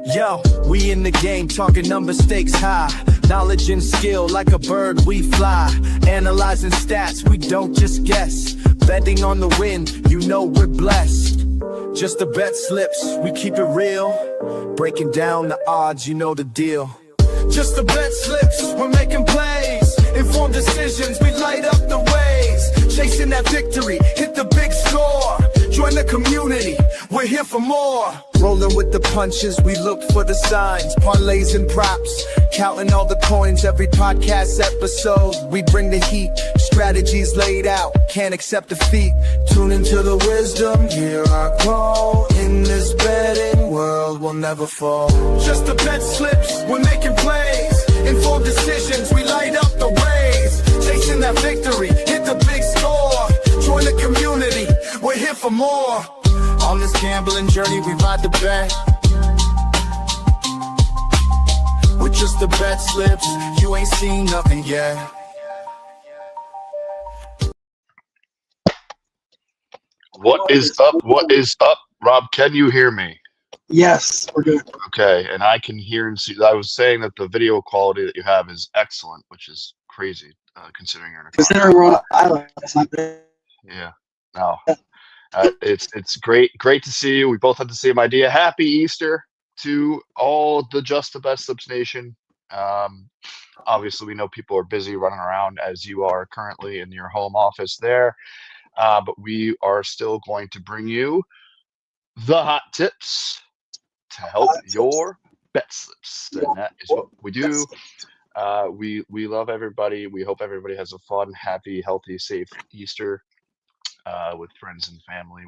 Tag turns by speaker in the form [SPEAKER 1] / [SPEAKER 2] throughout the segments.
[SPEAKER 1] Yo, we in the game, talking number stakes high. Knowledge and skill, like a bird we fly. Analyzing stats, we don't just guess. Betting on the win, you know we're blessed. Just the bet slips, we keep it real. Breaking down the odds, you know the deal. Just the bet slips, we're making plays. Informed decisions, we light up the ways. Chasing that victory, hit the big score. Join the community, we're here for more. Rolling with the punches, we look for the signs. Parlays and props, counting all the coins. Every podcast episode, we bring the heat. Strategies laid out, can't accept defeat. Tune into the wisdom, hear our call. In this betting world, we'll never fall. Just the bet slips, we're making plays. Informed decisions, we light up the ways. Chasing that victory, hit the big score. Join the community, we're here for more. On this gambling journey, we ride the bet. With just the bet slips, you ain't seen nothing yet.
[SPEAKER 2] What is up? What is up? Rob, can you hear me?
[SPEAKER 3] Yes, we're good.
[SPEAKER 2] Okay, and I can hear and see. I was saying that the video quality that you have is excellent, which is crazy, considering you're in a
[SPEAKER 3] Considering we're on an island, it's not bad.
[SPEAKER 2] Yeah, no. It's great to see you. We both had the same idea. Happy Easter to all the Just the BetSlips Nation. Obviously, we know people are busy running around as you are currently in your home office there, but we are still going to bring you the hot tips to help your bet slips, and that is what we do. We love everybody. We hope everybody has a fun, happy, healthy, safe Easter. With friends and family,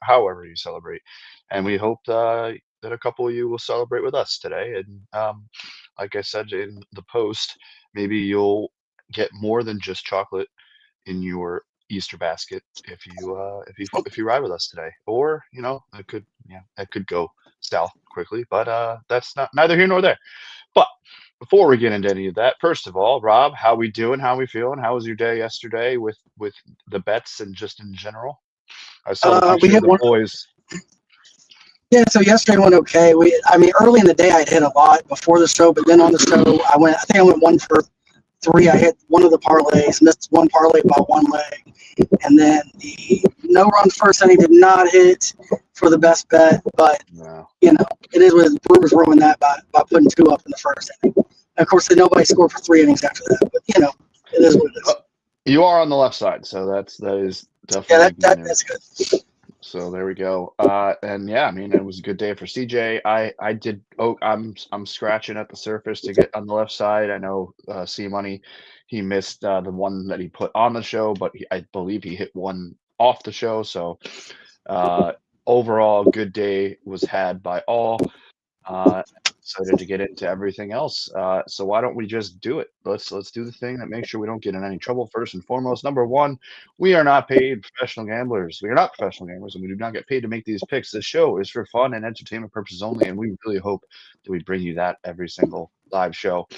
[SPEAKER 2] however you celebrate, and we hope that a couple of you will celebrate with us today. And like I said in the post, maybe you'll get more than just chocolate in your Easter basket if you ride with us today. Or it could go south quickly, but that's neither here nor there. But before we get into any of that, first of all, Rob, how we doing? How we feeling? How was your day yesterday with the bets and just in general? I saw we had the boys.
[SPEAKER 3] Yeah, so yesterday went okay. Early in the day I hit a lot before the show, but then on the show I think I went 1 for 3. I hit one of the parlays, missed one parlay by one leg, and then the no run first inning did not hit for the best bet, but it is what Brewers ruined that by putting 2 up in the first inning. And of course, nobody scored for 3 innings after that, but it is what it is.
[SPEAKER 2] You are on the left side, so that is definitely
[SPEAKER 3] that's good.
[SPEAKER 2] So there we go. And yeah, it was a good day for CJ. I did. I'm scratching at the surface to get on the left side. I know C Money, he missed the one that he put on the show, but I believe he hit one off the show. So overall, good day was had by all. Excited to get into everything else. So why don't we just do it? Let's do the thing that makes sure we don't get in any trouble. First and foremost, number one, we are not paid professional gamblers. We are not professional gamblers, and we do not get paid to make these picks. This show is for fun and entertainment purposes only, and we really hope that we bring you that every single live show.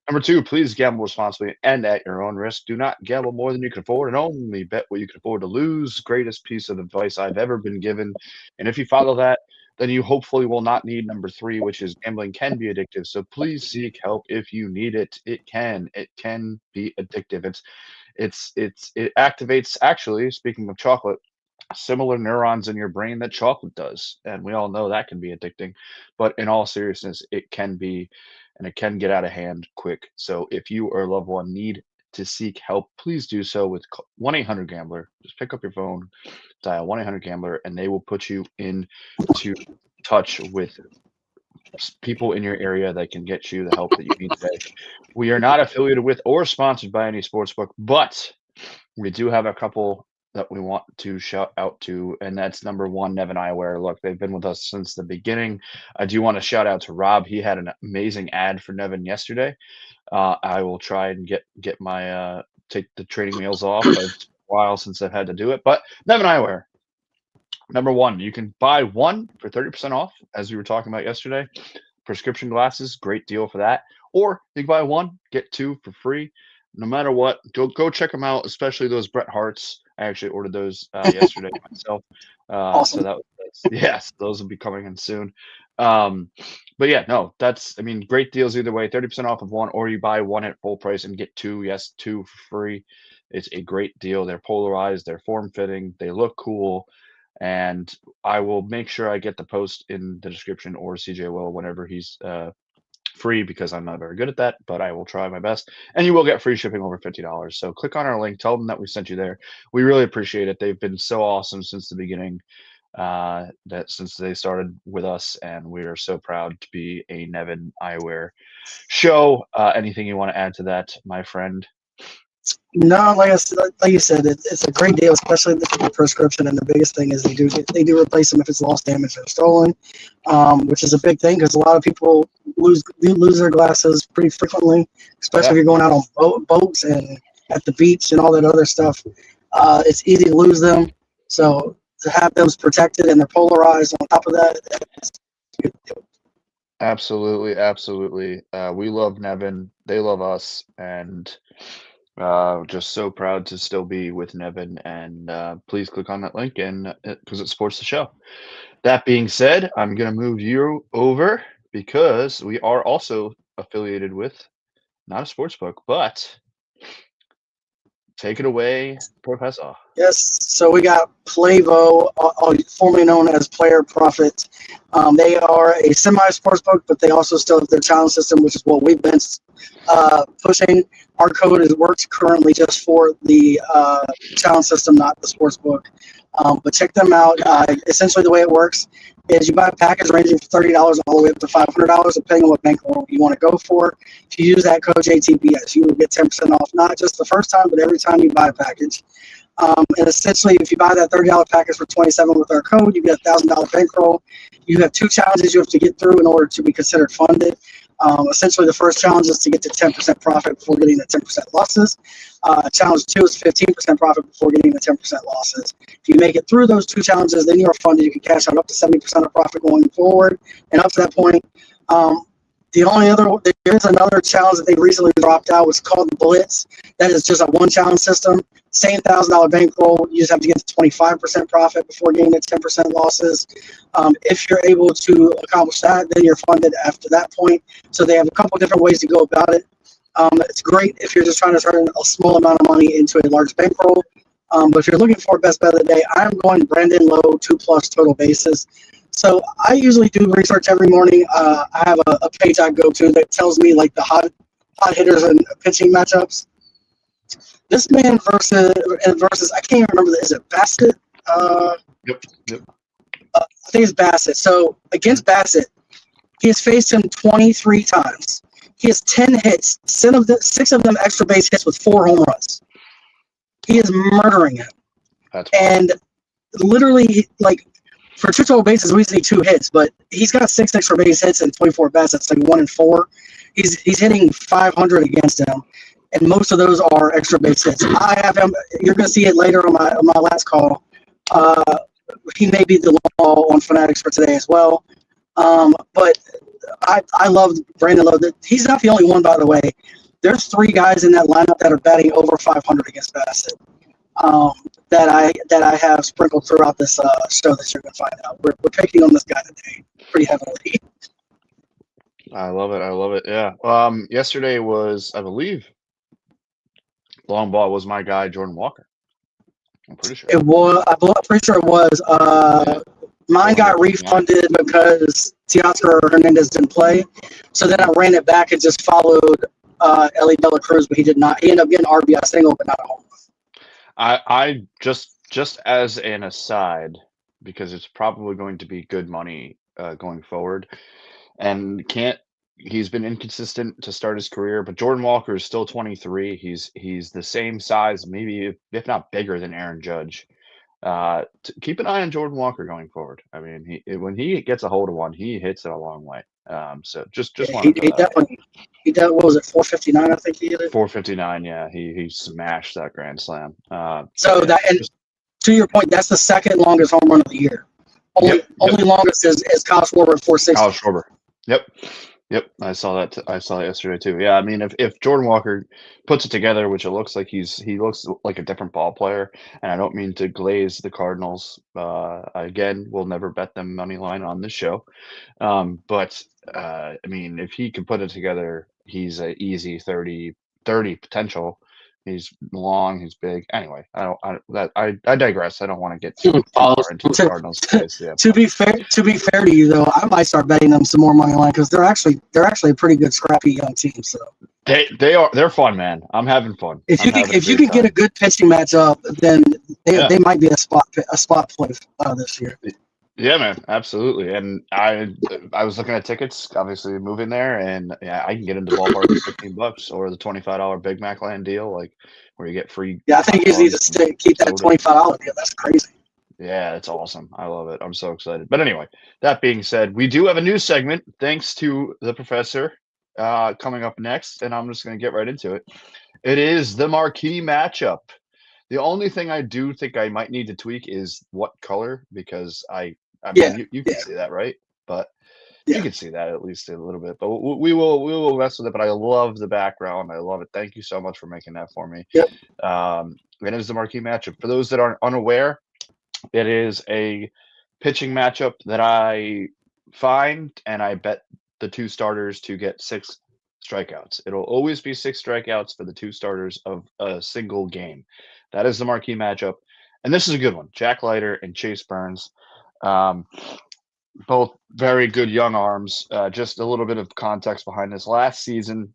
[SPEAKER 2] Number two, please gamble responsibly and at your own risk. Do not gamble more than you can afford, and only bet what you can afford to lose. Greatest piece of advice I've ever been given. And if you follow that, then you hopefully will not need number 3, which is gambling can be addictive. So please seek help if you need it. It can be addictive. It activates, actually, speaking of chocolate, similar neurons in your brain that chocolate does. And we all know that can be addicting. But in all seriousness, it can be, and it can get out of hand quick. So if you or a loved one need to seek help, please do so with 1-800-GAMBLER. Just pick up your phone, dial 1-800-GAMBLER, and they will put you into touch with people in your area that can get you the help that you need today. We are not affiliated with or sponsored by any sportsbook, but we do have a couple that we want to shout out to, and that's number 1, Nevin Eyewear. Look, they've been with us since the beginning. I do want to shout out to Rob. He had an amazing ad for Nevin yesterday. I will try and get my take the training wheels off. It's been a while since I've had to do it, but Nevin Eyewear. Number 1, you can buy 1 for 30% off, as we were talking about yesterday. Prescription glasses, great deal for that. Or you can buy 1, get 2 for free. No matter what, go check them out, especially those Bret Harts. I actually ordered those yesterday myself.
[SPEAKER 3] Awesome.
[SPEAKER 2] So yes, those will be coming in soon. But yeah, no, great deals either way. 30% off of one, or you buy one at full price and get two. Yes, two for free. It's a great deal. They're polarized, they're form fitting, they look cool. And I will make sure I get the post in the description, or CJ will whenever he's free, because I'm not very good at that, but I will try my best. And you will get free shipping over $50. So click on our link, tell them that we sent you there. We really appreciate it. They've been so awesome since the beginning, that since they started with us, and we are so proud to be a Nevin Eyewear show. Anything you want to add to that, my friend?
[SPEAKER 3] No, like you said, it's a great deal, especially the prescription. And the biggest thing is they do replace them if it's lost, damaged, or stolen, which is a big thing because a lot of people lose their glasses pretty frequently, especially if you're going out on boats and at the beach and all that other stuff. It's easy to lose them, so to have them protected and they're polarized on top of that, it's a good deal.
[SPEAKER 2] Absolutely. We love Nevin. They love us, and just so proud to still be with Nevin. And please click on that link, and because it supports the show. That being said, I'm gonna move you over because we are also affiliated with, not a sports book, but take it away, Professor.
[SPEAKER 3] Yes, so we got Plavo, formerly known as Player Profit. They are a semi-sports book, but they also still have their challenge system, which is what we've been pushing. Our code works currently just for the challenge system, not the sports book. But check them out. Essentially, the way it works is you buy a package ranging from $30 all the way up to $500, depending on what bankroll you want to go for. If you use that code JTBS, you will get 10% off, not just the first time, but every time you buy a package. And essentially, if you buy that $30 package for $27 with our code, you get a $1,000 bankroll. You have two challenges you have to get through in order to be considered funded. Essentially, the first challenge is to get to 10% profit before getting the 10% losses. Challenge 2 is 15% profit before getting the 10% losses. If you make it through those two challenges, then you're funded. You can cash out up to 70% of profit going forward. And up to that point, there is another challenge that they recently dropped out. It's called the Blitz. That is just a one challenge system. Same $1,000 bankroll. You just have to get to 25% profit before getting the 10% losses. If you're able to accomplish that, then you're funded after that point. So they have a couple different ways to go about it. It's great if you're just trying to turn a small amount of money into a large bankroll. But if you're looking for a best bet of the day, I'm going Brandon Lowe 2+ total bases. So I usually do research every morning. I have a page I go to that tells me like the hot hitters and pitching matchups. This man versus I can't even remember. Is it Bassett?
[SPEAKER 2] Yep.
[SPEAKER 3] I think it's Bassett. So against Bassett, he has faced him 23 times. He has 10 hits, 6 of them extra base hits with 4 home runs. He is murdering him. And literally, like, for 2 total bases, we see 2 hits, but he's got 6 extra base hits and 24 bats. That's like 1 in 4. He's hitting 500 against him, and most of those are extra base hits. I have him. You're going to see it later on my last call. He may be the law on Fanatics for today as well. But I love Brandon Lowe. He's not the only one, by the way. There's 3 guys in that lineup that are batting over 500 against Bassett. That I have sprinkled throughout this show that you're going to find out. We're picking on this guy today pretty heavily.
[SPEAKER 2] I love it. Yeah. Yesterday was, I believe, long ball was my guy Jordan Walker. I'm pretty sure.
[SPEAKER 3] It was. I'm pretty sure it was. Mine got refunded because Teoscar Hernandez didn't play. So then I ran it back and just followed Ellie De La Cruz, but he did not. He ended up getting an RBI single, but not a home run.
[SPEAKER 2] I just as an aside, because it's probably going to be good money going forward, and he's been inconsistent to start his career, but Jordan Walker is still 23. He's the same size, maybe if not bigger than Aaron Judge. Keep an eye on Jordan Walker going forward. I mean, when he gets a hold of one, he hits it a long way. So just
[SPEAKER 3] he definitely. He did, what was it, 459? I think he hit it.
[SPEAKER 2] 459, yeah. He smashed that grand slam.
[SPEAKER 3] To your point, that's the second longest home run of the year. Only longest is Kyle Schwarber at 460.
[SPEAKER 2] Kyle Schwarber. Yep. Yep, I saw that. I saw that yesterday too. Yeah, I mean, if Jordan Walker puts it together, which it looks like he looks like a different ball player, and I don't mean to glaze the Cardinals. Again, we'll never bet them money line on this show. But I mean, if he can put it together, he's a easy 30 potential. He's long, he's big. Anyway, I digress. I don't want to get too far into the Cardinals space. Yeah.
[SPEAKER 3] To be fair to you though, I might start betting them some more money line because they're actually a pretty good scrappy young team. So
[SPEAKER 2] They're fun, man. I'm having fun.
[SPEAKER 3] if you could get a good pitching matchup, then they might be a spot play this year.
[SPEAKER 2] Yeah, man, absolutely. And I was looking at tickets, obviously moving there, and yeah, I can get into the ballpark for $15 or the $25 Big Mac land deal, like where you get free.
[SPEAKER 3] Yeah, I think you need to keep that $25 deal. That's crazy.
[SPEAKER 2] Yeah, it's awesome. I love it. I'm so excited. But anyway, that being said, we do have a new segment thanks to the professor coming up next, and I'm just going to get right into it. It is the marquee matchup. The only thing I do think I might need to tweak is what color, because I mean, you can see that, right? But you can see that at least a little bit. But we will mess with it. But I love the background. I love it. Thank you so much for making that for me.
[SPEAKER 3] Yep.
[SPEAKER 2] It is the marquee matchup. For those that aren't unaware, it is a pitching matchup that I find, and I bet the two starters to get 6 strikeouts. It'll always be 6 strikeouts for the two starters of a single game. That is the marquee matchup. And this is a good one. Jack Leiter and Chase Burns. Both very good young arms. Just a little bit of context behind this. Last season,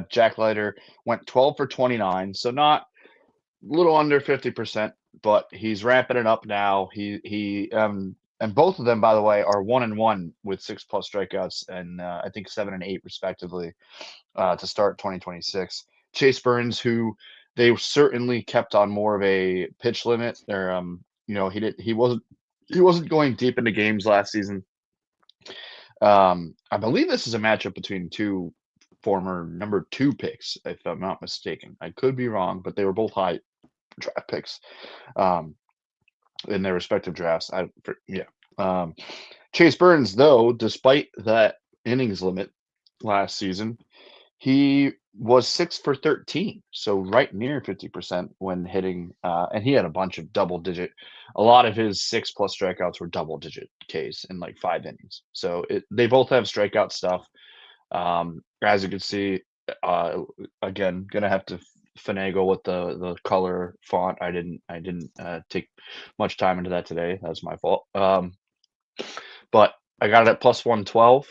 [SPEAKER 2] Jack Leiter went 12 for 29, so not a little under 50%, but he's ramping it up now. And both of them, by the way, are 1-1 with 6+ strikeouts and I think 7 and 8 respectively to start 2026. Chase Burns, who they certainly kept on more of a pitch limit. He wasn't going deep into games last season. I believe this is a matchup between two former number 2 picks, if I'm not mistaken. I could be wrong, but they were both high draft picks in their respective drafts. Chase Burns, though, despite that innings limit last season, he was 6 for 13, so right near 50% when hitting, and he had a bunch of double-digit. A lot of his 6+ strikeouts were double-digit Ks in like 5 innings. So they both have strikeout stuff. As you can see, again, gonna have to finagle with the color font. I didn't take much time into that today. That's my fault. But I got it at plus 112.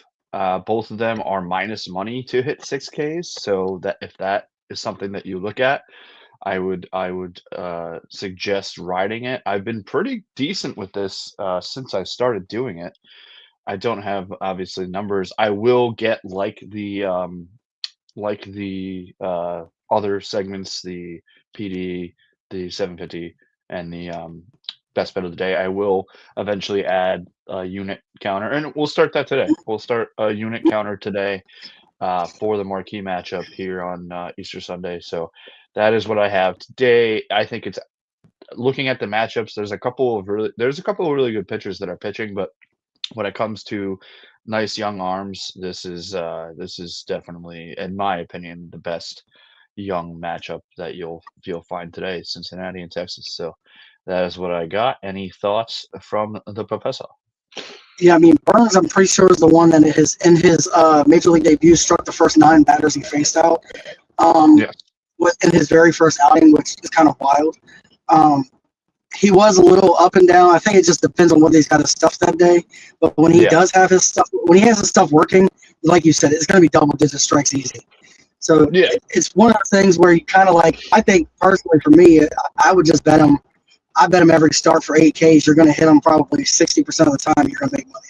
[SPEAKER 2] Both of them are minus money to hit 6Ks. So that if that is something that you look at, I would suggest riding it. I've been pretty decent with this since I started doing it. I don't have obviously numbers. I will get like the other segments, the PD, the 750, and the best bet of the day. I will eventually add a unit counter, and we'll start that today. We'll start a unit counter today for the marquee matchup here on Easter Sunday. So that is what I have today. I think it's looking at the matchups. There's a couple of really good pitchers that are pitching, but when it comes to nice young arms, this is definitely, in my opinion, the best young matchup that you'll find today, Cincinnati and Texas. So that is what I got. Any thoughts from the professor?
[SPEAKER 3] Yeah, I mean, Burns, I'm pretty sure is the one that in his major league debut struck the first 9 batters he faced out. In his very first outing, which is kind of wild. He was a little up and down. I think it just depends on whether he's got his stuff that day. But when he does have his stuff, when he has his stuff working, like you said, it's going to be double-digit strikes easy. So it's one of those things where you kind of like, I think personally for me, I would just bet him. I bet him every start for 8Ks. You're going to hit him probably 60% of the time. You're going to make money.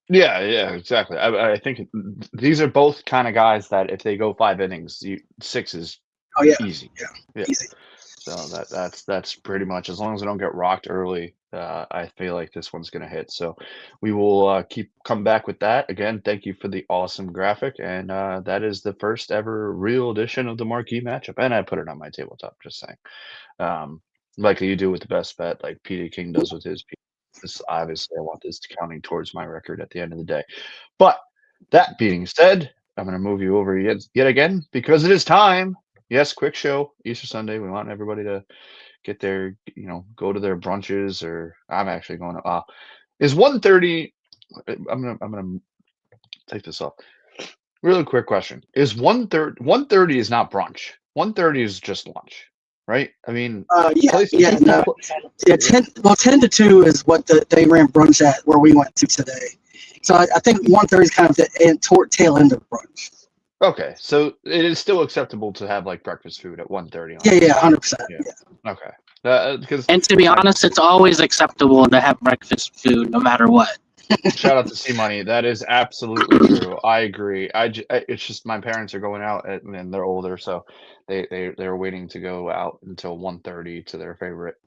[SPEAKER 2] Yeah, exactly. I think these are both kind of guys that if they go 5 innings, 6 is easy. Yeah. Easy. So that's pretty much, as long as I don't get rocked early, I feel like this one's going to hit. So we will come back with that. Again, thank you for the awesome graphic. And that is the first ever real edition of the marquee matchup. And I put it on my tabletop, just saying. Like you do with the best bet, like PD King does with his. This, obviously, I want this counting towards my record at the end of the day. But That being said, I'm going to move you over yet again because it is time. Yes, quick show, Easter Sunday. We want everybody to get their, go to their brunches, or I'm actually going to. Is 1:30? I'm gonna take this off. Really quick question: Is 1:30 is not brunch? 1:30 is just lunch, right? I mean,
[SPEAKER 3] No. Yeah, 10 to 2 is what they ran brunch at where we went to today. So I think 1:30 is kind of the tail end of brunch.
[SPEAKER 2] Okay, so it is still acceptable to have like breakfast food at 1:30.
[SPEAKER 3] Yeah, 100%. Yeah.
[SPEAKER 2] Okay. Because
[SPEAKER 4] And to be honest, it's always acceptable to have breakfast food no matter what.
[SPEAKER 2] shout out to C Money. That is absolutely true. I agree. It's just my parents are going out and they're older, so they're waiting to go out until 1:30 to their favorite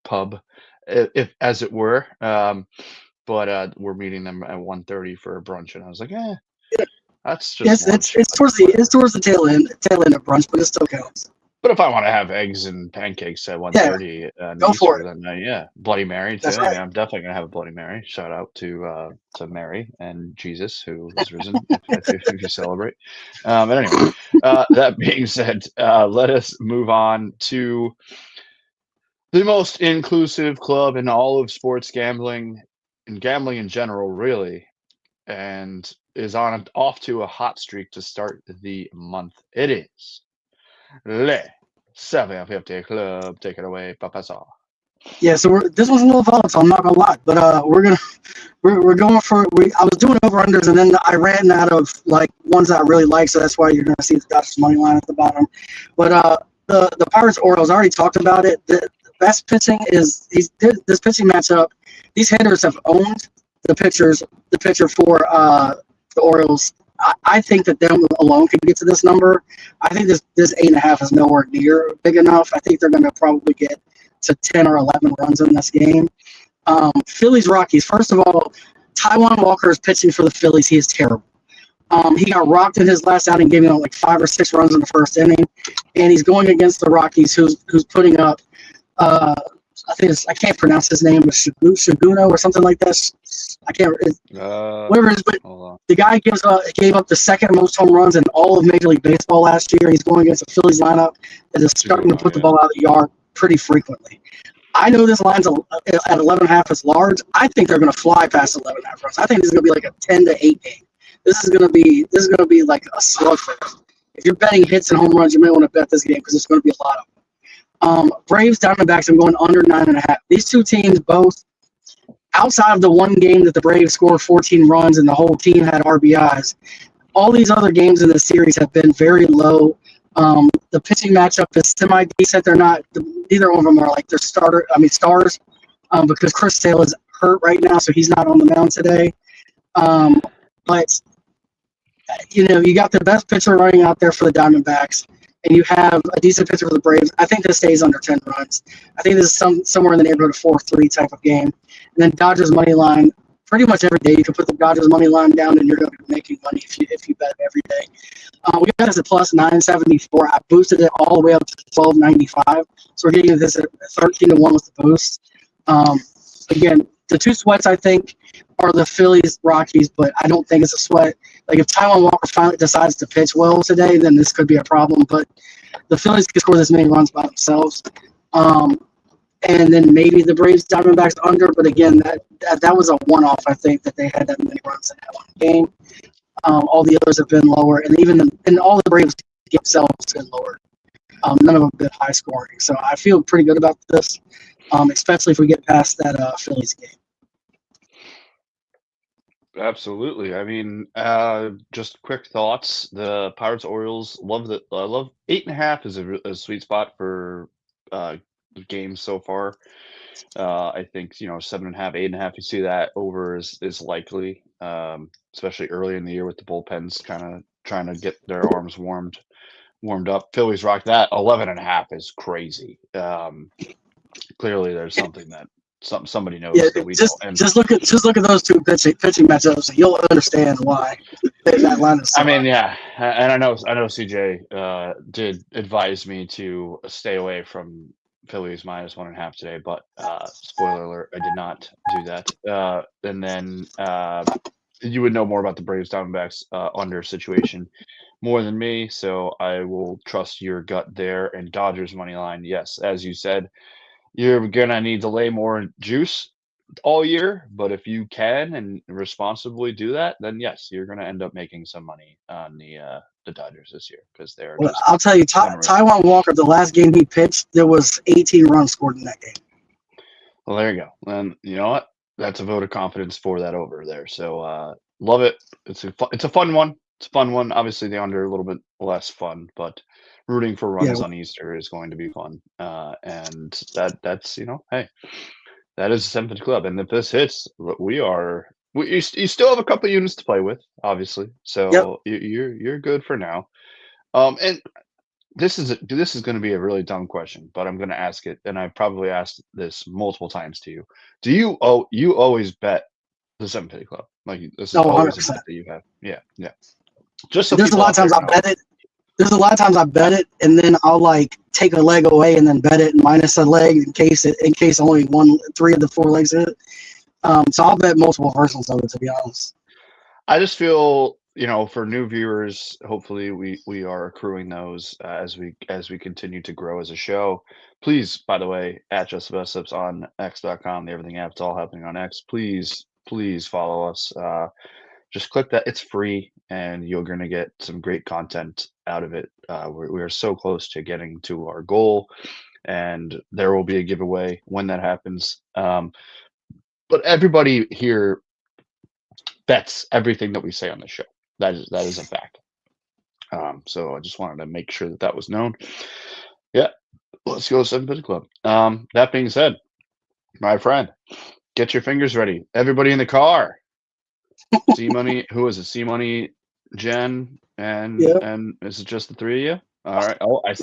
[SPEAKER 2] pub, if as it were. But we're meeting them at 1:30 for a brunch, and I was like, that's just
[SPEAKER 3] Yes, it's towards the tail end of brunch, but it still counts.
[SPEAKER 2] But if I want to have eggs and pancakes at 1:30,
[SPEAKER 3] go for it.
[SPEAKER 2] Then Bloody Mary too.
[SPEAKER 3] That's right.
[SPEAKER 2] I mean, I'm definitely gonna have a Bloody Mary. Shout out to Mary and Jesus who is risen. if you celebrate. But anyway, that being said, let us move on to the most inclusive club in all of sports gambling and gambling in general, really, and is off to a hot streak to start the month. It is Le 750 Club. Take it away, Papa Saw.
[SPEAKER 3] Yeah, so this one's a little volatile. I'm not gonna lie, but we're going for. I was doing over unders, and then I ran out of like ones that I really like, so that's why you're gonna see the Dodgers money line at the bottom. But the Pirates Orioles, I already talked about it. The best pitching is this pitching matchup. These hitters have owned the pitcher for the Orioles. I think that them alone could get to this number. I think this 8.5 is nowhere near big enough. I think they're going to probably get to 10 or 11 runs in this game. Phillies Rockies. First of all, Taijuan Walker is pitching for the Phillies. He is terrible. He got rocked in his last outing, giving up like 5 or 6 runs in the first inning, and he's going against the Rockies, who's putting up. I can't pronounce his name, but Shiguno or something like that. I can't. Whatever it is, but the guy gave up the second most home runs in all of Major League Baseball last year. He's going against the Phillies lineup that is starting to put the ball out of the yard pretty frequently. I know this line's at 11.5 is large. I think they're going to fly past 11.5 runs. I think this is going to be like a 10 to 8 game. This is going to be like a slugfest. If you're betting hits and home runs, you may want to bet this game because there's going to be a lot of them. Braves, Diamondbacks, I'm going under 9.5. These two teams both, outside of the one game that the Braves scored 14 runs and the whole team had RBIs, all these other games in the series have been very low. The pitching matchup is semi-decent. They're not, neither one of them are like their stars, because Chris Sale is hurt right now, so he's not on the mound today. But, you got the best pitcher running out there for the Diamondbacks, and you have a decent pitcher for the Braves. I think this stays under 10 runs. I think this is somewhere in the neighborhood of 4-3 type of game. And then Dodgers money line, pretty much every day you can put the Dodgers money line down and you're going to be making money if you bet every day. We got this at plus 974. I boosted it all the way up to 1295. So we're getting this at 13 to 1 with the boost. Again, the two sweats I think are the Phillies Rockies, but I don't think it's a sweat. Like if Taijuan Walker finally decides to pitch well today, then this could be a problem. But the Phillies could score this many runs by themselves. And then maybe the Braves Diamondbacks under, but again, that was a one-off. I think that they had that many runs in that one game. All the others have been lower, and and all the Braves themselves have been lower. None of them have been high scoring, so I feel pretty good about this, especially if we get past that Phillies game.
[SPEAKER 2] Absolutely. I mean, just quick thoughts. The Pirates Orioles I love 8.5 is a sweet spot for games so far. I think 7.5, 8.5. You see that over is likely, especially early in the year with the bullpens kind of trying to get their arms warmed up. Phillies rock that 11.5 is crazy. Clearly, there's something that somebody knows that we don't. And
[SPEAKER 3] just look at those two pitching matchups, and you'll understand why that line is.
[SPEAKER 2] I mean, yeah, and I know CJ did advise me to stay away from Phillies minus 1.5 today, but spoiler alert, I did not do that. And then you would know more about the Braves Diamondbacks under situation more than me, so I will trust your gut there. And Dodgers money line, yes, as you said, you're gonna need to lay more juice all year, but if you can and responsibly do that, then yes, you're gonna end up making some money on the Dodgers this year because they're
[SPEAKER 3] Well,
[SPEAKER 2] just
[SPEAKER 3] I'll tell you,
[SPEAKER 2] generous.
[SPEAKER 3] Taiwan Walker, the last game he pitched, there was 18 runs scored in that game.
[SPEAKER 2] Well, there you go. And you know what? That's a vote of confidence for that over there. So love it. It's a fun one. It's a fun one. Obviously, the under a little bit less fun, but rooting for
[SPEAKER 3] Yeah,
[SPEAKER 2] runs on Easter is going to be fun. And that's hey, that is a sympathy club. And if this hits, you still have a couple units to play with, obviously.
[SPEAKER 3] yep.
[SPEAKER 2] So you're good for now. And this is going to be a really dumb question, but I'm going to ask it, and I've probably asked this multiple times to you. Do you always bet the Sympathy Club? Like this is
[SPEAKER 3] No,
[SPEAKER 2] always
[SPEAKER 3] 100%.
[SPEAKER 2] a bet that you have. Yeah, yeah. Just so
[SPEAKER 3] There's a
[SPEAKER 2] people
[SPEAKER 3] lot
[SPEAKER 2] out
[SPEAKER 3] of times
[SPEAKER 2] there
[SPEAKER 3] I
[SPEAKER 2] know.
[SPEAKER 3] bet it. There's a lot of times I bet it, and then I'll like take a leg away and then bet it minus a leg in case only 3 of the 4 legs hit. So I'll bet multiple versions of it, to be honest.
[SPEAKER 2] I just feel, for new viewers, hopefully we are accruing those as we continue to grow as a show. Please, by the way, at Just the BetSlips on X.com, the Everything app, it's all happening on X. Please follow us. Just click that. It's free, and you're going to get some great content out of it. We are so close to getting to our goal, and there will be a giveaway when that happens. But everybody here bets everything that we say on the show. That is a fact. So I just wanted to make sure that was known. Yeah, let's go 7 Club. That being said, my friend, get your fingers ready. Everybody in the car. C Money, who is it? C Money, Jen, and
[SPEAKER 3] Yep.
[SPEAKER 2] and is it just the 3 of you? All right. Oh,
[SPEAKER 3] Yeah,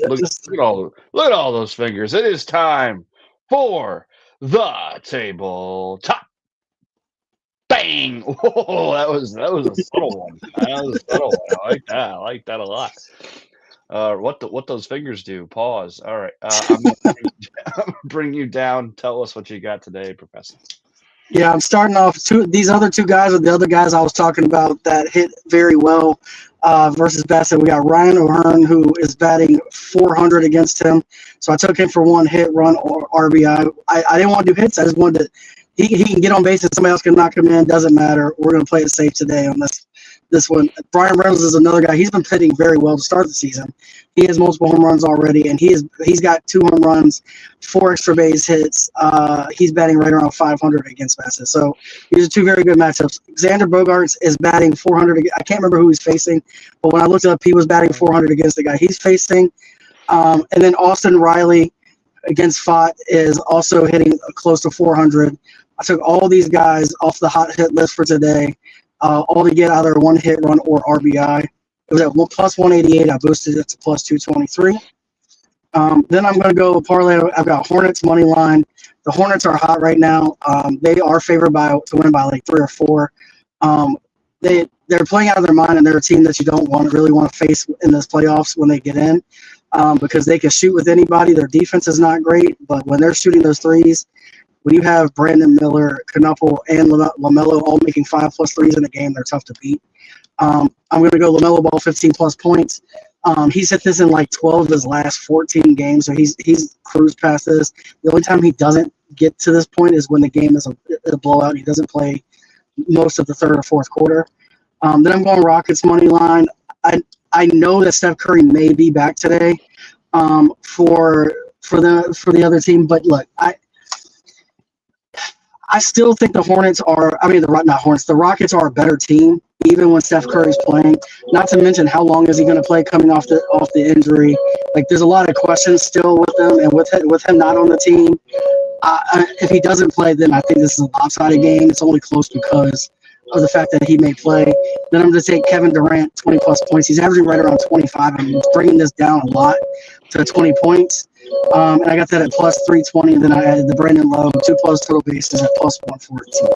[SPEAKER 2] look at all those fingers. It is time for the tabletop. Bang! Whoa, that was a subtle one. That was a subtle one. I like that. I like that a lot. What those fingers do? Pause. All right. I'm gonna bring you down. Tell us what you got today, Professor.
[SPEAKER 3] Yeah, I'm starting off. These other 2 guys are the other guys I was talking about that hit very well versus Bassett. We got Ryan O'Hearn, who is batting 400 against him. So I took him for 1 hit, run, or RBI. I didn't want to do hits. I just wanted to. He can get on base and somebody else can knock him in. Doesn't matter. We're going to play it safe today on this one. Brian Reynolds is another guy. He's been hitting very well to start the season. He has multiple home runs already, and he's got 2 home runs, 4 extra base hits. He's batting right around 500 against Bassett. So these are 2 very good matchups. Xander Bogaerts is batting 400. I can't remember who he's facing, but when I looked it up, he was batting 400 against the guy he's facing. And then Austin Riley against Fott is also hitting close to 400. I took all these guys off the hot hit list for today, all to get either 1 hit, run, or RBI. It was at plus 188. I boosted it to plus 223. Then I'm going to go parlay. I've got Hornets money line. The Hornets are hot right now. They are favored to win by like 3 or 4. They're playing out of their mind, and they're a team that you don't really want to face in this playoffs when they get in, because they can shoot with anybody. Their defense is not great, but when they're shooting those threes, when you have Brandon Miller, Knuppel, and LaMelo all making 5+ threes in a game, they're tough to beat. I'm going to go LaMelo Ball 15+ points. He's hit this in like 12 of his last 14 games, so he's cruised past this. The only time he doesn't get to this point is when the game is a blowout. He doesn't play most of the 3rd or 4th quarter. Then I'm going Rockets money line. I know that Steph Curry may be back today for the other team, but look, I still think the Hornets are. I mean, the Rockets are a better team, even when Steph Curry's playing. Not to mention, how long is he going to play coming off the injury? Like, there's a lot of questions still with them, and with him not on the team. If he doesn't play, then I think this is a lopsided game. It's only close because of the fact that he may play. Then I'm going to take Kevin Durant, 20+ points. He's averaging right around 25, and he's bringing this down a lot to 20 points. And I got that at plus 320. And then I added the Brandon Lowe, 2+ total bases at plus 114.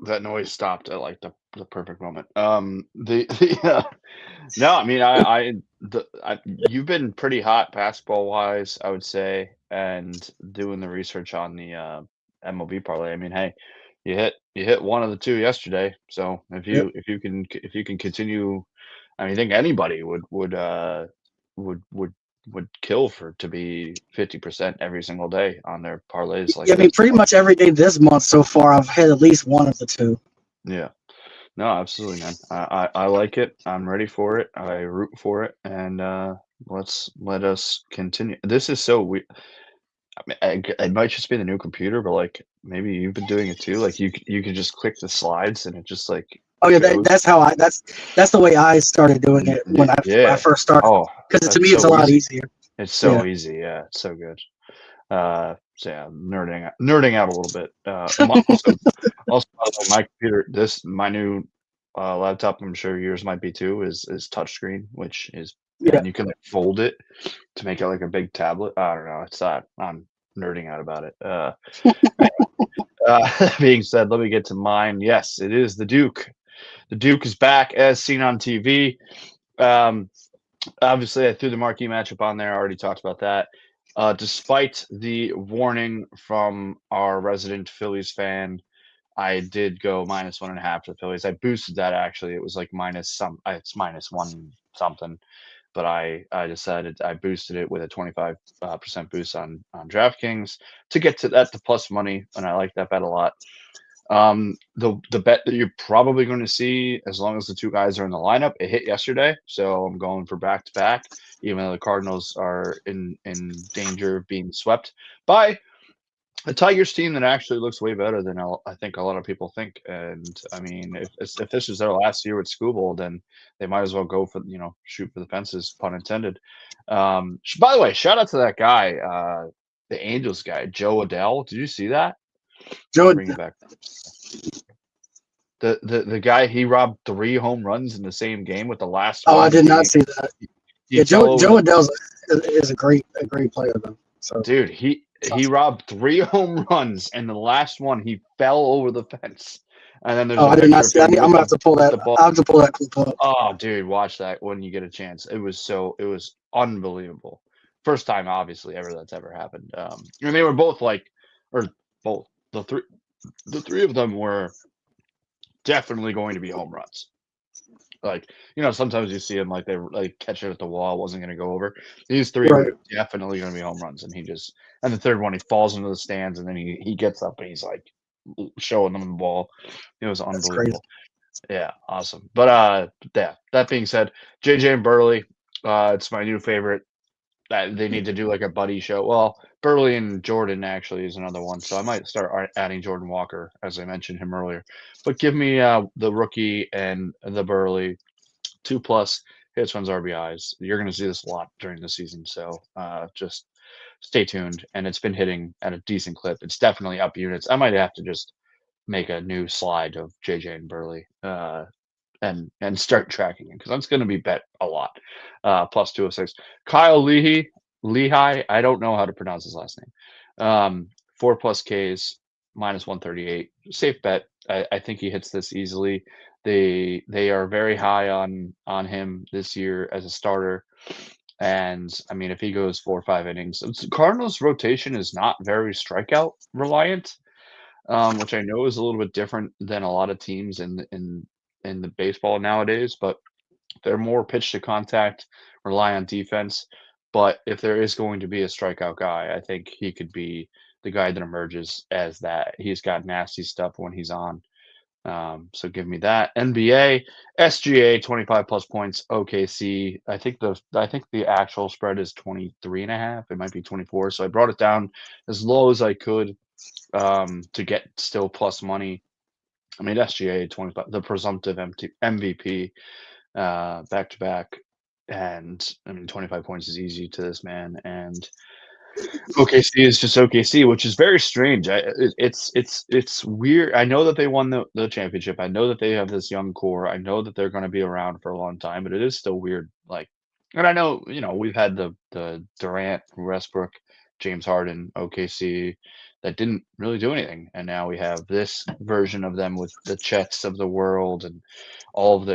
[SPEAKER 2] That noise stopped at like the perfect moment. No, I mean you've been pretty hot basketball wise, I would say, and doing the research on the MLB parlay. I mean, hey, you hit one of the two yesterday. So
[SPEAKER 3] Yep.
[SPEAKER 2] if you can continue, I mean, I think anybody would would kill for to be 50% every single day on their parlays like
[SPEAKER 3] Yeah, I mean,
[SPEAKER 2] this.
[SPEAKER 3] pretty much every day this month so far, I've had at least one of the two.
[SPEAKER 2] Yeah. No, absolutely, man. I like it. I'm ready for it. I root for it, and let us continue. This is so weird. I mean, it might just be the new computer, but like maybe you've been doing it too. Like you can just click the slides, and it just like
[SPEAKER 3] Oh yeah,
[SPEAKER 2] shows.
[SPEAKER 3] that's the way I started doing it when I
[SPEAKER 2] Yeah.
[SPEAKER 3] first started.
[SPEAKER 2] Oh,
[SPEAKER 3] Because to
[SPEAKER 2] that's
[SPEAKER 3] me, it's a
[SPEAKER 2] so
[SPEAKER 3] lot
[SPEAKER 2] easy.
[SPEAKER 3] easier.
[SPEAKER 2] It's so
[SPEAKER 3] Yeah.
[SPEAKER 2] easy. Yeah, it's so good. So yeah, nerding out a little bit. Also, by the way, my computer, my new laptop, I'm sure yours might be too, is touchscreen, which is,
[SPEAKER 3] Yeah.
[SPEAKER 2] and you can like fold it to make it like a big tablet. I don't know. It's I'm nerding out about it. That being said, let me get to mine. Yes, it is the Duke. The Duke is back as seen on TV. Obviously, I threw the marquee matchup on there. I already talked about that. Despite the warning from our resident Phillies fan, I did go -1.5 to the Phillies. I boosted that actually. It was like it's -1 something, but I decided I boosted it with a 25% boost on DraftKings to get to that to plus money, and I like that bet a lot. The bet that you're probably going to see, as long as the two guys are in the lineup, it hit yesterday, so I'm going for back to back, even though the Cardinals are in danger of being swept by a Tigers team that actually looks way better than I think a lot of people think. And I mean, if this is their last year with Scooble, then they might as well go for shoot for the fences, pun intended. By the way, shout out to that guy, the Angels guy, Joe Adell. Did you see that?
[SPEAKER 3] Joe,
[SPEAKER 2] Bring it back. The guy, he robbed 3 home runs in the same game with the last one.
[SPEAKER 3] I did not see that. Yeah, Joe Adele is a great player though. So
[SPEAKER 2] dude, he robbed 3 home runs, and the last one he fell over the fence. And then there's
[SPEAKER 3] I did not see. I'm gonna have to pull that. I have to pull that clip up.
[SPEAKER 2] Oh, dude, watch that when you get a chance. It was unbelievable. First time, obviously, ever that's ever happened. And they were both both the three of them were definitely going to be home runs. Like, sometimes you see him like they like catch it at the wall, wasn't going to go over. These 3 were definitely going to be home runs, and and the third one he falls into the stands, and then he gets up and he's like showing them the ball. It was unbelievable. Yeah, awesome. But yeah, that being said, JJ and Burley, it's my new favorite. They need to do like a buddy show. Well, Burley and Jordan actually is another one, so I might start adding Jordan Walker, as I mentioned him earlier. But give me the rookie and the Burley 2+ hits, runs, RBIs. You're going to see this a lot during the season, so just stay tuned. And it's been hitting at a decent clip. It's definitely up units. I might have to just make a new slide of JJ and Burley and start tracking it, because that's going to be bet a lot. Plus 206. Kyle Lehigh, I don't know how to pronounce his last name. 4+ Ks, -138. Safe bet. I think he hits this easily. They are very high on him this year as a starter. And I mean, if he goes 4 or 5 innings, Cardinals rotation is not very strikeout reliant, which I know is a little bit different than a lot of teams in the baseball nowadays, but they're more pitch to contact, rely on defense. But if there is going to be a strikeout guy, I think he could be the guy that emerges as that. He's got nasty stuff when he's on. So give me that. NBA, SGA 25+ points. OKC. I think the actual spread is 23.5. It might be 24. So I brought it down as low as I could to get still plus money. I mean, SGA 25, the presumptive MVP, back to back, and I mean 25 points is easy to this man. And OKC is just OKC, which is very strange. It's weird. I know that they won the championship. I know that they have this young core. I know that they're going to be around for a long time, but it is still weird. Like, and I know we've had the Durant, Westbrook, James Harden, OKC that didn't really do anything, and now we have this version of them with the Chets of the world and all of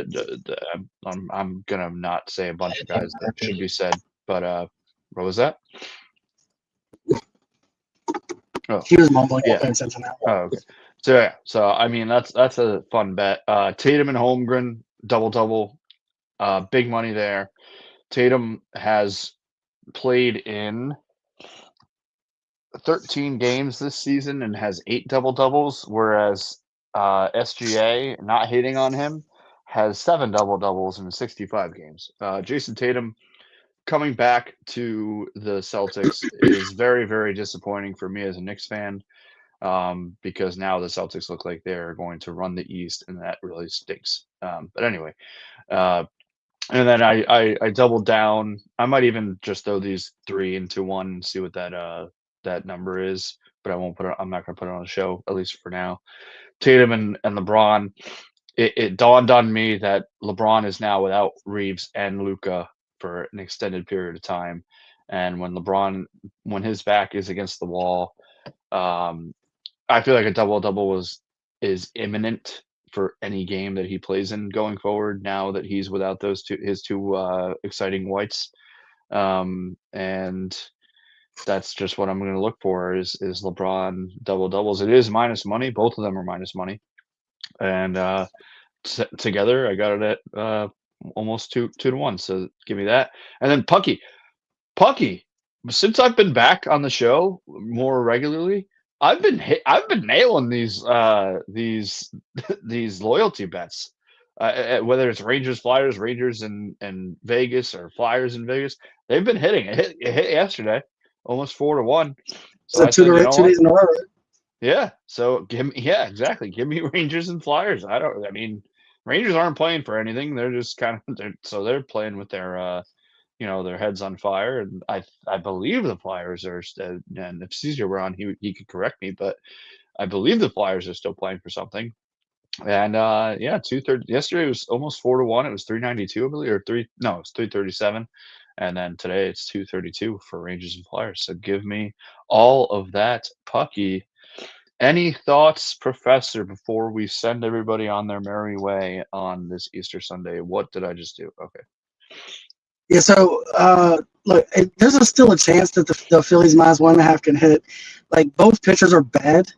[SPEAKER 2] I'm gonna not say a bunch of guys that should be said, but what was that? Oh,
[SPEAKER 3] He was mumbling.
[SPEAKER 2] yeah.
[SPEAKER 3] Paying attention to that.
[SPEAKER 2] Oh, okay. So yeah, so I mean that's a fun bet. Tatum and Holmgren double. Big money there. Tatum has played in 13 games this season and has 8 double-doubles, whereas SGA, not hitting on him, has 7 double-doubles in 65 games. Jason Tatum coming back to the Celtics is very, very disappointing for me as a Knicks fan, because now the Celtics look like they're going to run the East, and that really stinks. But anyway, and then I doubled down. I might even just throw these 3 into one and see what that number is, but I won't put it. I'm not going to put it on the show, at least for now. Tatum and LeBron. It dawned on me that LeBron is now without Reeves and Luka for an extended period of time, and when his back is against the wall, I feel like a double is imminent for any game that he plays in going forward. Now that he's without his two exciting whites, and that's just what I'm going to look for is LeBron double-doubles. It is minus money. Both of them are minus money. And together, I got it at almost 2-1. So give me that. And then Pucky, since I've been back on the show more regularly, I've been nailing these these loyalty bets. Whether it's Rangers, Flyers, Rangers in Vegas, or Flyers in Vegas, they've been hitting. It hit yesterday. Almost 4-1.
[SPEAKER 3] So 2 days in a row. Right?
[SPEAKER 2] Yeah. So exactly. Give me Rangers and Flyers. I mean, Rangers aren't playing for anything. They're just kind of they're playing with their their heads on fire. And I believe the Flyers are. And if Caesar were on, he could correct me, but I believe the Flyers are still playing for something. And 230. Yesterday it was almost 4-1. It was 392, I believe, it was 337. And then today it's 232 for Rangers and Flyers. So give me all of that, Pucky. Any thoughts, Professor, before we send everybody on their merry way on this Easter Sunday? What did I just do? Okay.
[SPEAKER 3] Yeah, so look, there's still a chance that the Phillies minus 1.5 can hit. Like, both pitchers are bad,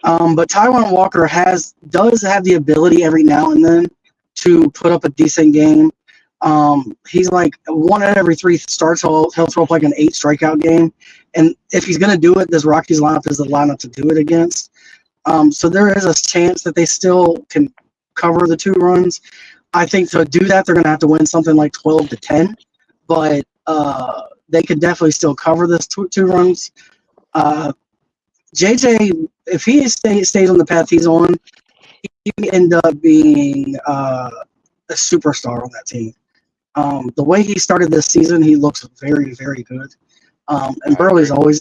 [SPEAKER 3] but Taijuan Walker does have the ability every now and then to put up a decent game. He's like 1 out of every 3 starts, he'll throw up like an 8 strikeout game. And if he's going to do it, this Rockies lineup is the lineup to do it against. So there is a chance that they still can cover the 2 runs. I think to do that, they're going to have to win something like 12-10, but they could definitely still cover this 2 runs. JJ, if he stays on the path he's on, he can end up being a superstar on that team. The way he started this season, he looks very, very good. And Burley's always,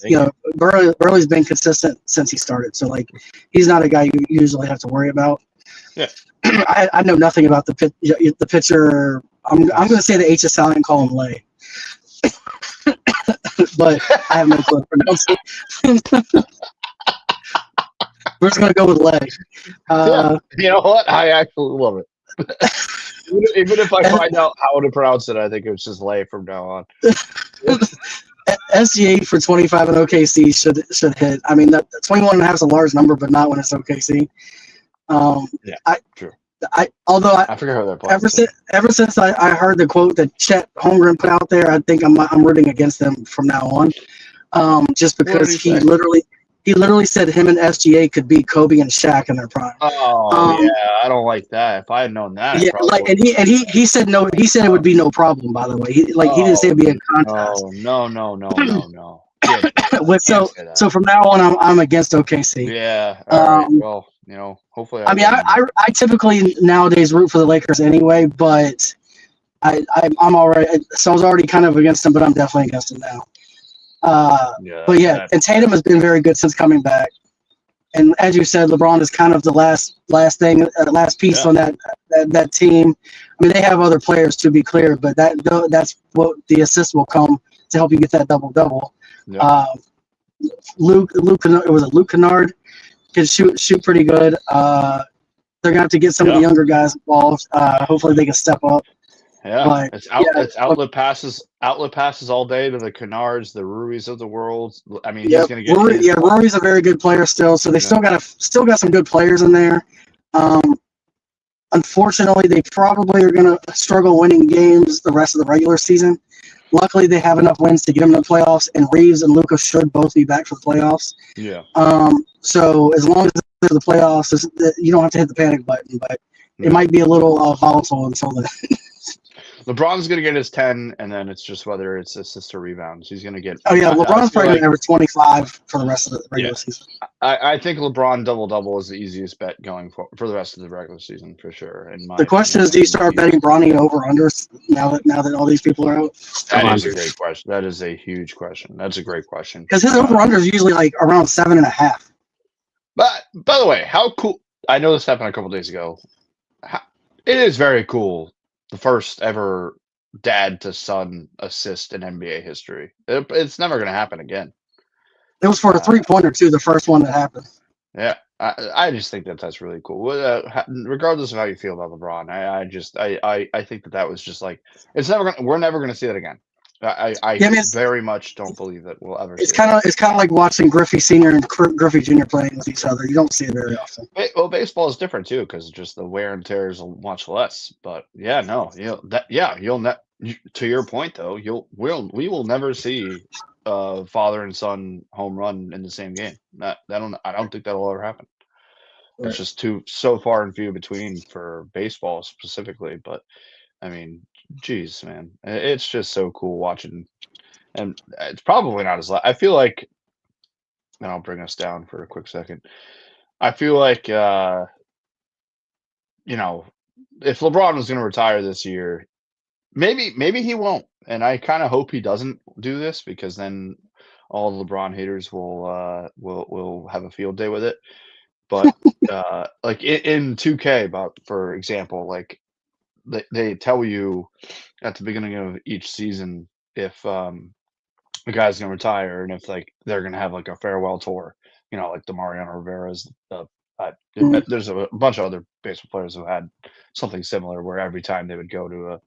[SPEAKER 3] Burley's been consistent since he started. So, like, he's not a guy you usually have to worry about.
[SPEAKER 2] Yeah.
[SPEAKER 3] I know nothing about the pitcher. I'm going to say the H is silent and call him Lay. But I have no clue to pronounce it. We're just going to go with Lay.
[SPEAKER 2] You know what? I actually love it. Even if I find out how to pronounce it, I think it's just Lay from now on.
[SPEAKER 3] SGA for 25 and OKC should hit. I mean, 21.5 is a large number, but not when it's OKC.
[SPEAKER 2] True.
[SPEAKER 3] I
[SPEAKER 2] forget how they're playing.
[SPEAKER 3] Ever since I heard the quote that Chet Holmgren put out there, I think I'm rooting against them from now on. Just because he literally said him and SGA could beat Kobe and Shaq in their prime.
[SPEAKER 2] I don't like that. If I had known that,
[SPEAKER 3] he said no. He said it would be no problem. By the way, he didn't say it'd be a contest.
[SPEAKER 2] No.
[SPEAKER 3] So from now on, I'm against OKC.
[SPEAKER 2] Yeah. All right. Well, hopefully.
[SPEAKER 3] I typically nowadays root for the Lakers anyway, but I'm already. So I was already kind of against them, but I'm definitely against them now. And Tatum has been very good since coming back. And as you said, LeBron is kind of the last piece on that team. I mean, they have other players to be clear, but that's what the assist will come to help you get that double-double. Yeah. Luke Kennard can shoot pretty good. They're gonna have to get some of the younger guys involved. Hopefully, they can step up.
[SPEAKER 2] Yeah,
[SPEAKER 3] But,
[SPEAKER 2] it's outlet passes all day to the Kennards, the Ruiz of the world. I mean, he's
[SPEAKER 3] yep.
[SPEAKER 2] going to get his.
[SPEAKER 3] Rory's a very good player still, so they
[SPEAKER 2] Yeah.
[SPEAKER 3] still got some good players in there. Unfortunately, they probably are going to struggle winning games the rest of the regular season. Luckily, they have enough wins to get them to the playoffs, and Reeves and Lucas should both be back for the playoffs.
[SPEAKER 2] Yeah.
[SPEAKER 3] So as long as they're the playoffs, you don't have to hit the panic button, but it might be a little volatile until then.
[SPEAKER 2] LeBron's going to get his 10, and then it's just whether it's assists or rebounds. He's going to get.
[SPEAKER 3] Oh yeah, LeBron's probably going to average 25 for the rest of the regular season.
[SPEAKER 2] I think LeBron double is the easiest bet going for the rest of the regular season for sure.
[SPEAKER 3] The question is, do you start betting Bronny over unders now that all these people are out?
[SPEAKER 2] That is a great question. That is a huge question. That's a great question.
[SPEAKER 3] Because his over under is usually like around 7.5.
[SPEAKER 2] But by the way, how cool! I know this happened a couple days ago. It is very cool. The first ever dad to son assist in NBA history. It's never going to happen again.
[SPEAKER 3] It was for a 3-pointer too, the first one that happened.
[SPEAKER 2] Yeah, I just think that's really cool. Regardless of how you feel about LeBron, I think that was just like we're never gonna see that again. I very much don't believe that we'll ever. It's
[SPEAKER 3] kind of like watching Griffey Sr. and Griffey Jr. playing with each other. You don't see it very often.
[SPEAKER 2] Well, baseball is different too because just the wear and tear is much less. But yeah, no, to your point though, we will never see father and son home run in the same game. I don't think that'll ever happen. Right. It's just so far and few between for baseball specifically. But I mean, geez, man, it's just so cool watching, and it's probably not as. I feel like, and I'll bring us down for a quick second. I feel like, if LeBron was going to retire this year, maybe he won't, and I kind of hope he doesn't do this because then all the LeBron haters will have a field day with it. But like in 2K, for example, like. They tell you at the beginning of each season if the guy's gonna retire and if like they're gonna have like a farewell tour, like the Mariano Rivera's. There's a bunch of other baseball players who had something similar where every time they would go to a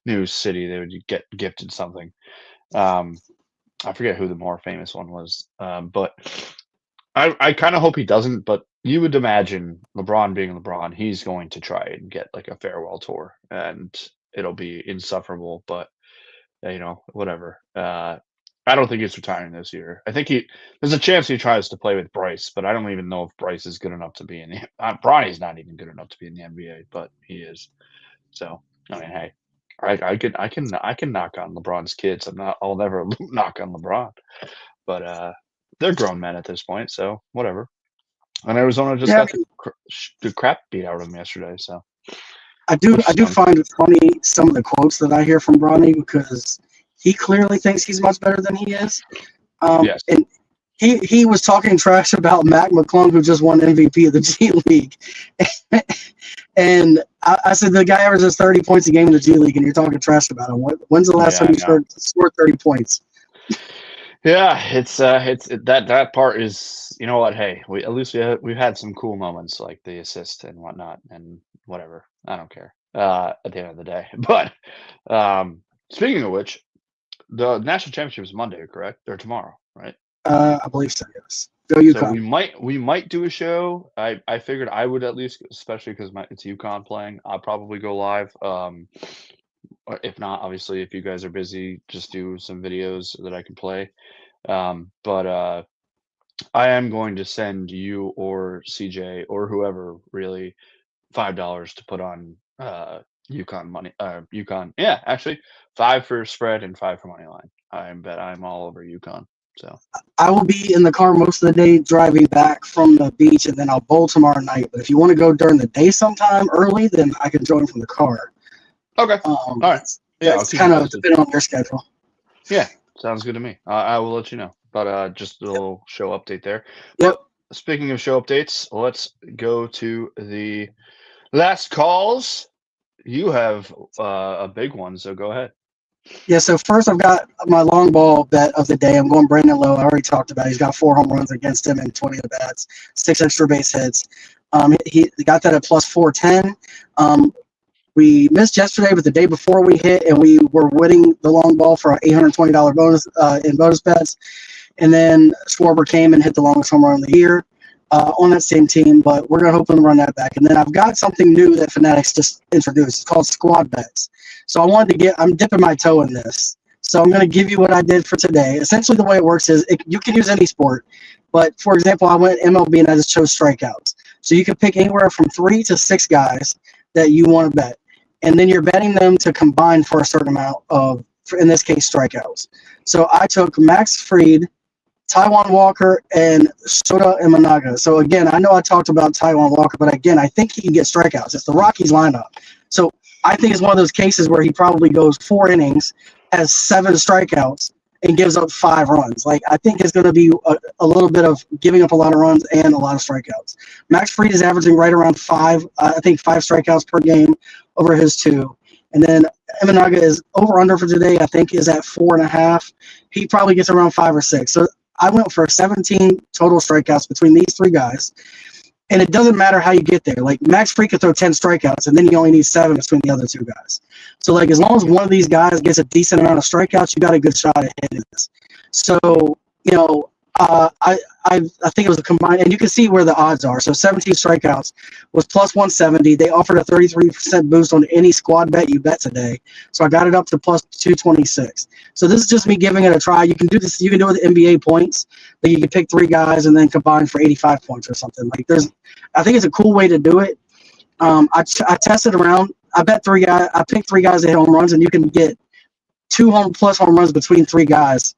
[SPEAKER 2] new city, they would get gifted something. I forget who the more famous one was, but I kind of hope he doesn't. But you would imagine LeBron being LeBron, he's going to try and get like a farewell tour, and it'll be insufferable. But whatever. I don't think he's retiring this year. I think there's a chance he tries to play with Bryce, but I don't even know if Bryce is good enough to be in the. Bronny's not even good enough to be in the NBA, but he is. So I mean, hey, I can knock on LeBron's kids. I'll never knock on LeBron, but they're grown men at this point, so whatever. And Arizona just got the crap beat out of them yesterday. So
[SPEAKER 3] I do find it funny some of the quotes that I hear from Bronny because he clearly thinks he's much better than he is.
[SPEAKER 2] Yes.
[SPEAKER 3] And he was talking trash about Mac McClung, who just won MVP of the G League. And I said the guy averages 30 points a game in the G League, and you're talking trash about him. When's the last time you scored 30 points?
[SPEAKER 2] Yeah, it's that part is, you know what? Hey, we've had some cool moments like the assist and whatnot and whatever. I don't care at the end of the day. But speaking of which, the national championship is Monday, correct? Or tomorrow, right?
[SPEAKER 3] I believe so. Yes. Go UConn.
[SPEAKER 2] So we might do a show. I figured I would at least, especially because it's UConn playing. I'll probably go live. If not, obviously, if you guys are busy, just do some videos that I can play. But I am going to send you or CJ or whoever really $5 to put on UConn money. UConn, yeah, actually, 5 for spread and 5 for money line. I'm all over UConn. So
[SPEAKER 3] I will be in the car most of the day driving back from the beach, and then I'll bowl tomorrow night. But if you want to go during the day sometime early, then I can join from the car.
[SPEAKER 2] Okay. All right. Yeah,
[SPEAKER 3] it's kind of depending on your schedule.
[SPEAKER 2] Yeah, sounds good to me. I will let you know. But just a little show update there.
[SPEAKER 3] Yep.
[SPEAKER 2] But speaking of show updates, let's go to the last calls. You have a big one, so go ahead.
[SPEAKER 3] Yeah, so first I've got my long ball bet of the day. I'm going Brandon Lowe. I already talked about it. He's got 4 home runs against him and 20 at bats, 6 extra base hits. He got that at plus 410. We missed yesterday, but the day before we hit, and we were winning the long ball for our $820 bonus in bonus bets. And then Schwarber came and hit the longest home run of the year on that same team, but we're going to hope to run that back. And then I've got something new that Fanatics just introduced. It's called squad bets. So I'm dipping my toe in this. So I'm going to give you what I did for today. Essentially, the way it works is you can use any sport. But, for example, I went MLB and I just chose strikeouts. So you can pick anywhere from 3 to 6 guys that you want to bet. And then you're betting them to combine for a certain amount of, in this case, strikeouts. So I took Max Fried, Taijuan Walker, and Shota Imanaga. So, again, I know I talked about Taijuan Walker, but, again, I think he can get strikeouts. It's the Rockies lineup. So I think it's one of those cases where he probably goes 4 innings, has 7 strikeouts, and gives up 5 runs. Like, I think it's going to be a little bit of giving up a lot of runs and a lot of strikeouts. Max Fried is averaging right around 5 strikeouts per game over his 2. And then Imanaga is over-under for today, I think, is at 4.5. He probably gets around 5 or 6. So I went for 17 total strikeouts between these 3 guys. And it doesn't matter how you get there. Like, Max Fried could throw 10 strikeouts, and then you only need 7 between the other 2 guys. So, like, as long as one of these guys gets a decent amount of strikeouts, you got a good shot at hitting this. So, you know, I think it was a combined, and you can see where the odds are. So 17 strikeouts was plus 170. They offered a 33% boost on any squad bet you bet today. So I got it up to plus 226. So this is just me giving it a try. You can do this. You can do it with NBA points. That you can pick 3 guys and then combine for 85 points or something. Like, I think it's a cool way to do it. I tested around. I bet 3 guys. I picked 3 guys that hit home runs, and you can get 2 home runs between 3 guys.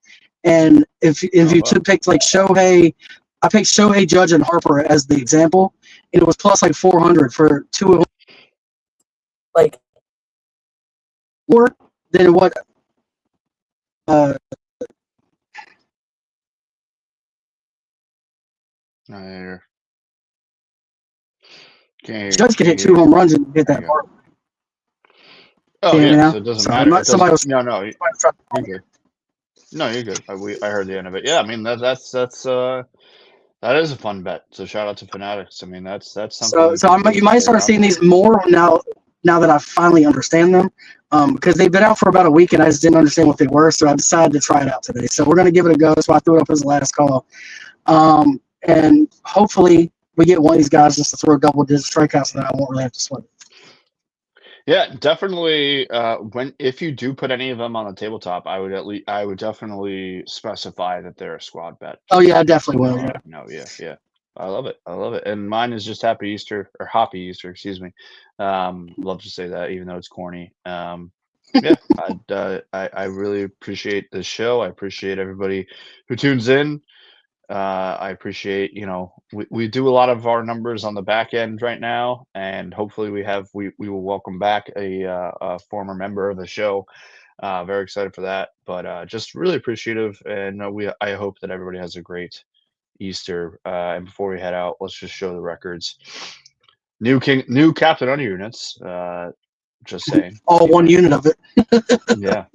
[SPEAKER 3] And if you picked like Shohei, I picked Shohei, Judge, and Harper as the example, and it was plus like 400 for 2 of them. Like, more than what Judge could hit 2 home runs and get that part.
[SPEAKER 2] Oh, yeah, so it doesn't matter. You're good. No, you're good. I heard the end of it. Yeah, I mean, that is a fun bet. So shout out to Fanatics. I mean, that's something.
[SPEAKER 3] So you might start seeing these more now that I finally understand them, because they've been out for about a week and I just didn't understand what they were. So I decided to try it out today. So we're going to give it a go. So I threw it up as the last call, and hopefully we get one of these guys just to throw double-digit strikeouts, and then I won't really have to sweat it.
[SPEAKER 2] Yeah, definitely. If you do put any of them on the tabletop, I would definitely specify that they're a squad bet.
[SPEAKER 3] Oh yeah, I definitely will. Yeah.
[SPEAKER 2] No, yeah. I love it. And mine is just Happy Easter, or Hoppy Easter, excuse me. Love to say that, even though it's corny. Yeah, I really appreciate the show. I appreciate everybody who tunes in. I appreciate, we do a lot of our numbers on the back end right now, and hopefully we will welcome back a former member of the show. Very excited for that, but just really appreciative, and I hope that everybody has a great Easter. And before we head out, let's just show the records. New captain under units. Just saying.
[SPEAKER 3] All one unit of it.
[SPEAKER 2] Yeah,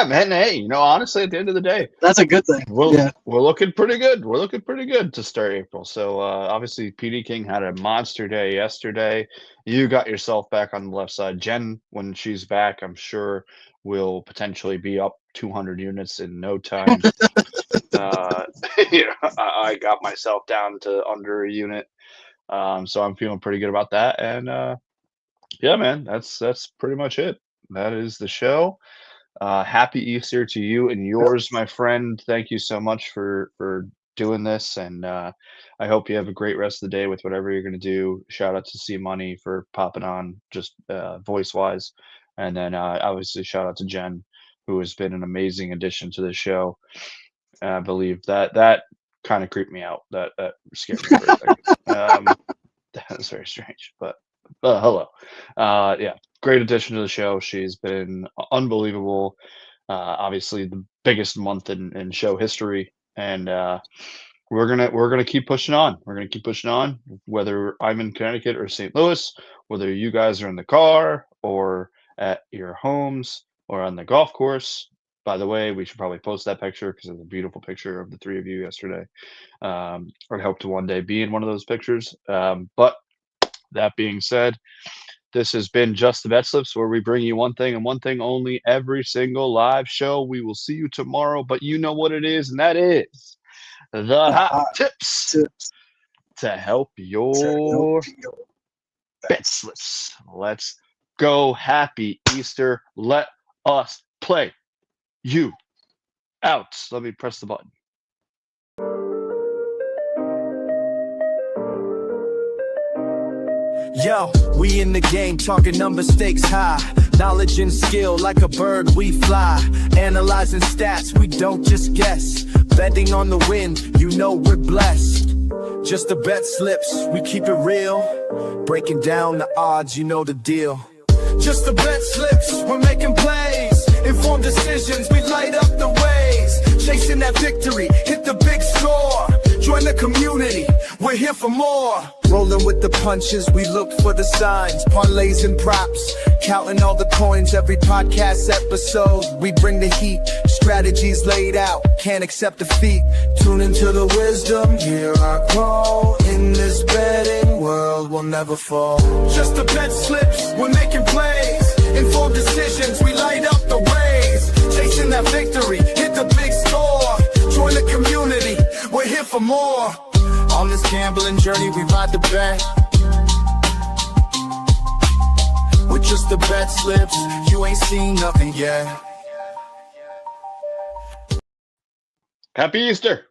[SPEAKER 2] man. Hey, honestly, at the end of the day,
[SPEAKER 3] that's a good thing.
[SPEAKER 2] We're looking pretty good. We're looking pretty good to start April. So obviously, PD King had a monster day yesterday. You got yourself back on the left side. Jen, when she's back, I'm sure will potentially be up 200 units in no time. I got myself down to under a unit, so I'm feeling pretty good about that. And yeah, man, that's pretty much it. That is the show. Happy Easter to you and yours, my friend. Thank you so much for doing this, and I hope you have a great rest of the day with whatever you're going to do. Shout out to C Money for popping on just voice wise, and then obviously shout out to Jen, who has been an amazing addition to the show. I believe that kind of creeped me out. That scared me for a second. That was very strange, but hello. Yeah, great addition to the show. She's been unbelievable. Obviously the biggest month in show history, and we're gonna keep pushing on. We're gonna keep pushing on, whether I'm in Connecticut or St. Louis, whether you guys are in the car or at your homes or on the golf course. By the way, we should probably post that picture because it's a beautiful picture of the 3 of you yesterday. I hope to one day be in one of those pictures. But that being said, This has been Just the BetSlips, where we bring you one thing and one thing only every single live show. We will see you tomorrow, but you know what it is, and that is the hot tips to help your bet slips. Let's go. Happy Easter. Let us play you out. Let me press the button.
[SPEAKER 1] Yo, we in the game, talking number stakes high. Knowledge and skill, like a bird we fly. Analyzing stats, we don't just guess. Betting on the win, you know we're blessed. Just the bet slips, we keep it real. Breaking down the odds, you know the deal. Just the bet slips, we're making plays. Informed decisions, we light up the ways. Chasing that victory, hit the big score. Join the community, we're here for more. Rolling with the punches, we look for the signs. Parlays and props, counting all the coins. Every podcast episode, we bring the heat. Strategies laid out, can't accept defeat. Tune into the wisdom, hear our call. In this betting world, we'll never fall. Just the bet slips, we're making plays. Informed decisions, we light up the ways. Chasing that victory, hit the big score. Join the community, we're here for more. On this gambling journey, we ride the bet. With just the bet slips, you ain't seen nothing yet.
[SPEAKER 2] Happy Easter.